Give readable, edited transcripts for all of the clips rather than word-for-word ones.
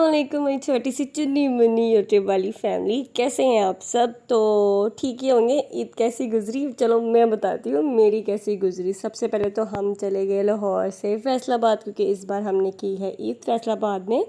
अस्सलाम मेरी छोटी सी चुन्नी मुन्नी यूट्यूब वाली फैमिली, कैसे हैं आप सब। तो ठीक ही होंगे। ईद कैसी गुजरी, चलो मैं बताती हूँ मेरी कैसी गुजरी। सबसे पहले तो हम चले गए लाहौर से फैसलाबाद, क्योंकि इस बार हमने की है ईद फैसलाबाद में।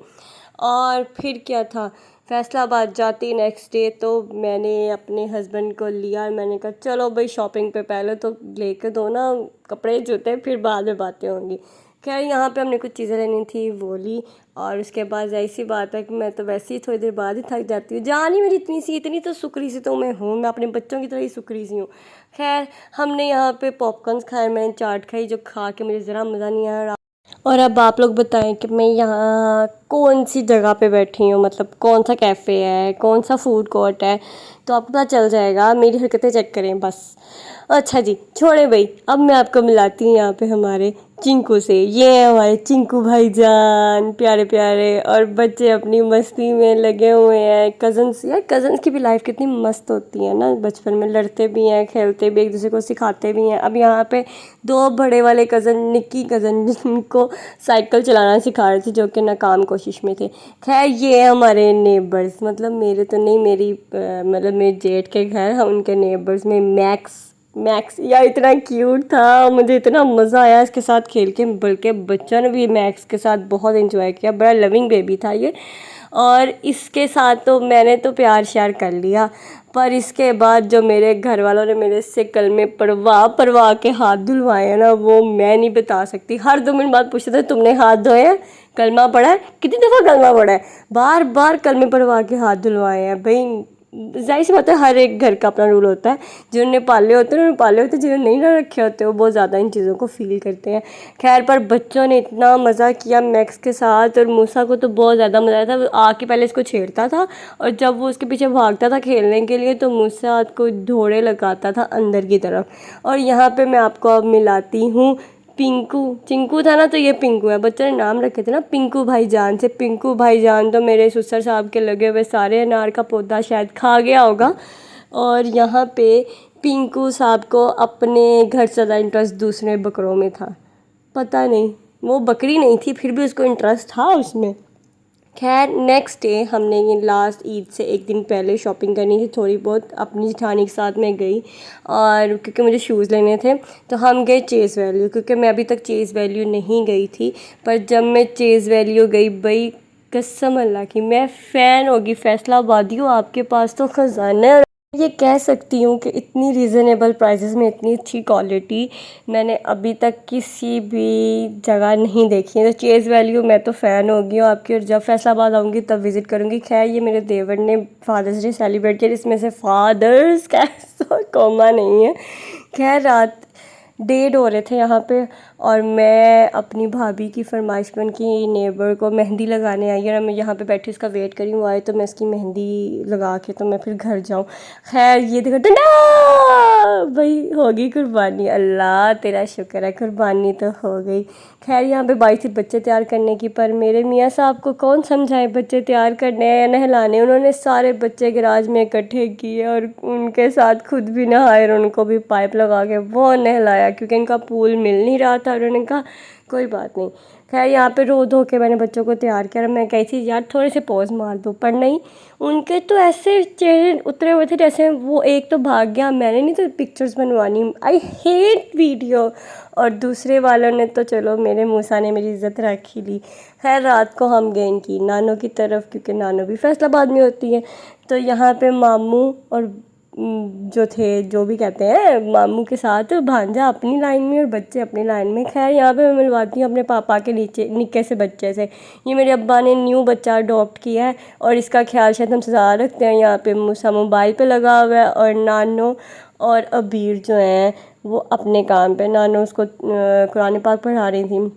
और फिर क्या था, फैसलाबाद जाती नेक्स्ट डे तो मैंने अपने हस्बैंड को लिया और मैंने कहा चलो भाई शॉपिंग पे पहले तो लेके दो ना कपड़े जूते, फिर बाद में बातें होंगी। खैर यहाँ पे हमने कुछ चीज़ें लेनी थी वो ली, और उसके बाद जाहिर सी बात है कि मैं तो वैसे ही थोड़ी देर बाद ही थक जाती हूँ। जान ही मेरी इतनी तो सुकरी सी तो मैं हूँ, मैं अपने बच्चों की तरह ही सुकरी सी हूँ। खैर हमने यहाँ पे पॉपकॉर्न्स खाए, मैंने चाट खाई जो खा के मुझे ज़रा मज़ा नहीं आया। और अब आप लोग बताएं कि मैं यहाँ कौन सी जगह पे बैठी हूँ, मतलब कौन सा कैफ़े है, कौन सा फूड कोर्ट है, तो आपको पता चल जाएगा। मेरी हरकतें चेक करें बस। अच्छा जी छोड़े भाई, अब मैं आपको मिलाती हूँ यहाँ पे हमारे चिंकू से। ये है हमारे चिंकू भाईजान, प्यारे प्यारे, और बच्चे अपनी मस्ती में लगे हुए हैं। कज़न्स, यार कज़न्स की भी लाइफ कितनी मस्त होती है ना, बचपन में लड़ते भी हैं, खेलते भी, एक दूसरे को सिखाते भी हैं। अब यहाँ पे दो बड़े वाले कज़न, निक्की कज़न, जिनको साइकिल चलाना सिखा रहे थे, जो कि नाकाम कोशिश में थे। खैर ये है हमारे नेबर्स, मतलब मेरे तो नहीं, मेरी मतलब मेरे जेठ के घर, हम उनके नेबर्स में मैक्स। मैक्स यार इतना क्यूट था, मुझे इतना मज़ा आया इसके साथ खेल के, बल्कि बच्चों ने भी मैक्स के साथ बहुत एंजॉय किया। बड़ा लविंग बेबी था ये। और इसके साथ तो मैंने तो प्यार श्यार कर लिया, पर इसके बाद जो मेरे घर वालों ने मेरे से कलमे पढ़वा पढ़वा के हाथ धुलवाए हैं ना, वो मैं नहीं बता सकती। हर 2 मिनट बाद पूछते थे तुमने हाथ धोए हैं, कलमा पढ़ा है, कितनी दफ़ा कलमा पढ़ा है। बार बार कलमे पढ़वा के हाथ धुलवाए हैं भाई। जाहिर सी बात है, हर एक घर का अपना रूल होता है। जिन्होंने पाले होते हैं उन्होंने पाले होते हैं, जिन्होंने नहीं ना रखे होते वो बहुत ज़्यादा इन चीज़ों को फील करते हैं। खैर पर बच्चों ने इतना मज़ा किया मैक्स के साथ, और मूसा को तो बहुत ज़्यादा मज़ा आया था। वो आके पहले इसको छेड़ता था, और जब वो उसके पीछे भागता था खेलने के लिए तो मूसा को धोड़े लगाता था अंदर की तरफ। और यहाँ पे मैं आपको अब मिलाती हूँ पिंकू। चिंकू था ना, तो ये पिंकू है। बच्चों ने नाम रखे थे ना पिंकू भाईजान से। पिंकू भाईजान तो मेरे ससुर साहब के लगे हुए सारे अनार का पौधा शायद खा गया होगा। और यहाँ पे पिंकू साहब को अपने घर से ज़्यादा इंटरेस्ट दूसरे बकरों में था। पता नहीं, वो बकरी नहीं थी फिर भी उसको इंटरेस्ट था उसमें। खैर नेक्स्ट डे हमने ये लास्ट ईद से एक दिन पहले शॉपिंग करनी थी थोड़ी बहुत, अपनी जेठानी के साथ मैं गई। और क्योंकि मुझे शूज़ लेने थे तो हम गए चेज़ वैल्यू, क्योंकि मैं अभी तक चेज़ वैल्यू नहीं गई थी। पर जब मैं चेज़ वैल्यू गई भाई, कसम अल्लाह की मैं फ़ैन होगी। फैसलाबादियों आपके पास तो ख़जाना है। ये कह सकती हूँ कि इतनी रीज़नेबल प्राइसेस में इतनी अच्छी क्वालिटी मैंने अभी तक किसी भी जगह नहीं देखी है। तो चेज़ वैल्यू मैं तो फ़ैन होगी हूँ आपकी, और जब फैसलाबाद आऊँगी तब विज़िट करूँगी। खैर ये मेरे देवर ने फादर्स डे सेलिब्रेट किया, जिसमें से फादर्स का कौमा नहीं है। खैर रात 1:30 हो रहे थे यहाँ पे, और मैं अपनी भाभी की फरमाइश पर उनकी नेबर को मेहंदी लगाने आई, और मैं यहाँ पे बैठी उसका वेट करी हूँ आए तो मैं इसकी मेहंदी लगा के तो मैं फिर घर जाऊँ। खैर ये देखो डंडा भाई, होगी कुर्बानी, अल्लाह तेरा शुक्र है कुर्बानी तो हो गई। खैर यहाँ पे 22 बच्चे तैयार करने की, पर मेरे मियाँ साहब को कौन समझाए बच्चे तैयार करने या नहलाने। उन्होंने सारे बच्चे गैराज में इकट्ठे किए और उनके साथ खुद भी नहाए, और उनको भी पाइप लगा के वो नहलाया, क्योंकि इनका पूल मिल नहीं रहा था। उन्होंने कहा कोई बात नहीं। खैर यहाँ पे रो धो के मैंने बच्चों को तैयार किया, और मैं कही थी यार थोड़े से पॉज मार दो, पर नहीं, उनके तो ऐसे चेहरे उतरे हुए थे जैसे वो एक तो भाग गया, मैंने नहीं तो पिक्चर्स बनवानी, आई हेट वीडियो। और दूसरे वालों ने तो चलो, मेरे मूसा ने मेरी इज़्ज़त रख ही ली। खैर रात को हम गए इनकी नानों की तरफ, क्योंकि नानों भी फैसलाबाद में होती है। तो यहाँ पे मामू और जो थे, जो भी कहते हैं, मामू के साथ भांजा अपनी लाइन में और बच्चे अपनी लाइन में। खैर यहाँ पे मैं मिलवाती हूँ अपने पापा के नीचे निक्के से बच्चे से। ये मेरे अब्बा ने न्यू बच्चा अडॉप्ट किया है, और इसका ख्याल शायद हम ज़्यादा रखते हैं। यहाँ पे मूसा मोबाइल पे लगा हुआ है, और नानो और अबीर जो हैं वो अपने काम पे। नानो उसको कुरान पाक पढ़ा रही थी।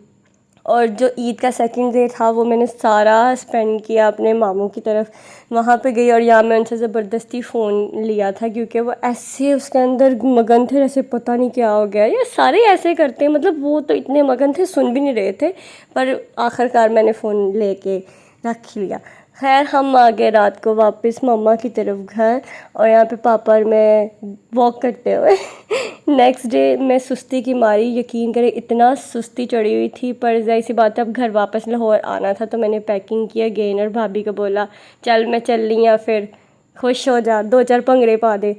और जो ईद का सेकंड डे था वो मैंने सारा स्पेंड किया अपने मामू की तरफ। वहाँ पे गई और यहाँ मैं उनसे ज़बरदस्ती फ़ोन लिया था, क्योंकि वो ऐसे उसके अंदर मगन थे जैसे पता नहीं क्या हो गया। ये सारे ऐसे करते हैं, मतलब वो तो इतने मगन थे सुन भी नहीं रहे थे, पर आखिरकार मैंने फ़ोन लेके रख ही लिया। खैर हम आ गए रात को वापस मम्मा की तरफ घर, और यहाँ पे पापा और मैं वॉक करते हुए नेक्स्ट डे मैं सुस्ती की मारी, यकीन करें इतना सुस्ती चढ़ी हुई थी, पर जाहिर सी बात है अब घर वापस लाहौर आना था तो मैंने पैकिंग किया गेन, और भाभी को बोला चल मैं चल रही हूँ, फिर खुश हो जा, दो चार भंगड़े पा दे।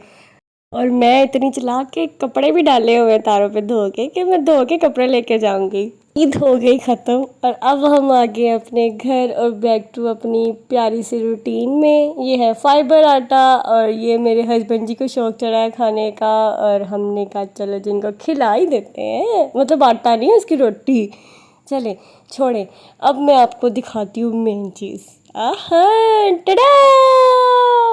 और मैं इतनी चालाक के कपड़े भी डाले हुए हैं तारों पे धो के कि मैं धो के कपड़े लेके जाऊंगी। ईद हो गई ख़त्म और अब हम आ गए अपने घर और बैक टू अपनी प्यारी सी रूटीन में। ये है फाइबर आटा और ये मेरे हस्बैंड जी को शौक चढ़ा है खाने का, और हमने कहा चलो जिनको खिला ही देते हैं, मतलब आटा नहीं है उसकी रोटी। चले छोड़े, अब मैं आपको दिखाती हूँ मेन चीज़। आहा टडा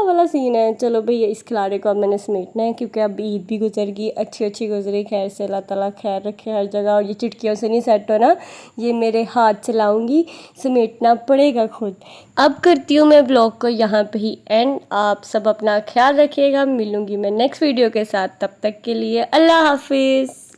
वाला सीन है। चलो भैया इस खिलाड़े को अब मैंने समेटना है क्योंकि अब ईद भी गुजर गई, अच्छी अच्छी गुजरी खैर से, अल्लाह ताला खैर रखे हर जगह। और ये चिटकियों से नहीं सेट होना, ये मेरे हाथ चलाऊंगी, समेटना पड़ेगा खुद। अब करती हूँ मैं ब्लॉग को यहाँ पे ही एंड। आप सब अपना ख्याल रखिएगा, मिलूँगी मैं नेक्स्ट वीडियो के साथ, तब तक के लिए अल्लाह हाफिज़।